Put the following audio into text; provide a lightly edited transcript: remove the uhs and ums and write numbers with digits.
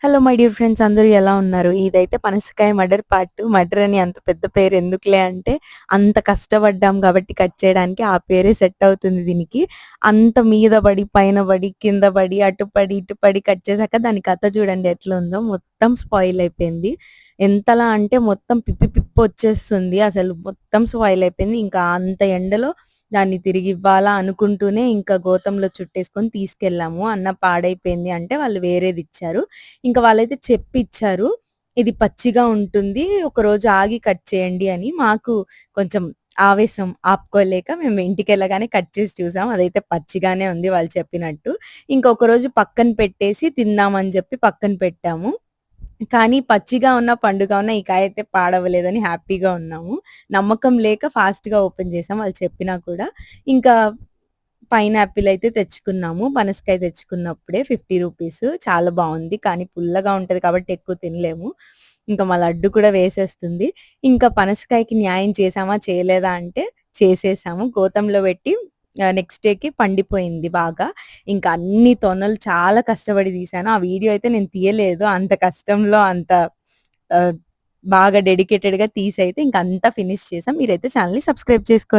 Hello my dear friends, అందరూ ఎలా ఉన్నారు? ఇదైతే పనసకాయ మర్డర్ పార్ట్ 2. మర్డర్ అని అంత పెద్ద పేరు ఎందుకులే అంటే, అంత కష్టపడ్డాం కాబట్టి కట్ చేయడానికి ఆ పేరే సెట్ అవుతుంది దీనికి. అంత మీద పడి, పైన పడి, కింద పడి, అటు పడి, ఇటు పడి కట్ చేశాక దాని కథ చూడండి ఎట్లుందో. మొత్తం స్పాయిల్ అయిపోయింది. ఎంతలా అంటే మొత్తం పిప్పి పిప్పి వచ్చేస్తుంది. అసలు మొత్తం స్పాయిల్ అయిపోయింది. ఇంకా అంత ఎండలో దాన్ని తిరిగివ్వాలా అనుకుంటూనే ఇంకా గోతంలో చుట్టేసుకొని తీసుకెళ్ళాము. అన్న పాడైపోయింది అంటే వాళ్ళు వేరేదిచ్చారు. ఇంకా వాళ్ళైతే చెప్పిచ్చారు. ఇది పచ్చిగా ఉంటుంది. ఒకరోజు ఆగి కట్ చేయండి అని. మాకు కొంచెం ఆవేశం ఆపుకోలేక మేము ఇంటికెళ్ళగానే కట్ చేసి చూసాం. అదైతే పచ్చిగానే ఉంది వాళ్ళు చెప్పినట్టు. ఇంకొకరోజు పక్కన పెట్టేసి తిందామని జెప్పి పక్కన పెట్టాము. కానీ పచ్చిగా ఉన్న, పండుగా ఉన్న ఈ కాయ అయితే పాడవ్వలేదని హ్యాపీగా ఉన్నాము. నమ్మకం లేక ఫాస్ట్‌గా ఓపెన్ చేసాం వాళ్ళు చెప్పినా కూడా. ఇంకా పైనాపిల్ అయితే తెచ్చుకున్నాము. పనసకాయ తెచ్చుకున్నప్పుడే రూ. 50 చాలా బావుంది. కానీ పుల్లగా ఉంటది కాబట్టి ఎక్కువ తినలేము. ఇంకా మా లడ్డు కూడా వేసేస్తుంది. ఇంకా పనసకాయకి న్యాయం చేశామా? చేయలేదా? అంటే చేసేసాము. గోతంలో పెట్టి నెక్స్ట్ డేకి పండిపోయింది బాగా. ఇంకా అన్ని తొనలు చాలా కష్టపడి తీశాను. ఆ వీడియో అయితే నేను తీయలేదు. అంత కష్టంలో అంత ఆహ్, బాగా డెడికేటెడ్‌గా తీసైతే ఇంక అంతా ఫినిష్ చేసాం. మీరైతే ఛానెల్‌ని సబ్స్క్రైబ్ చేసుకోండి.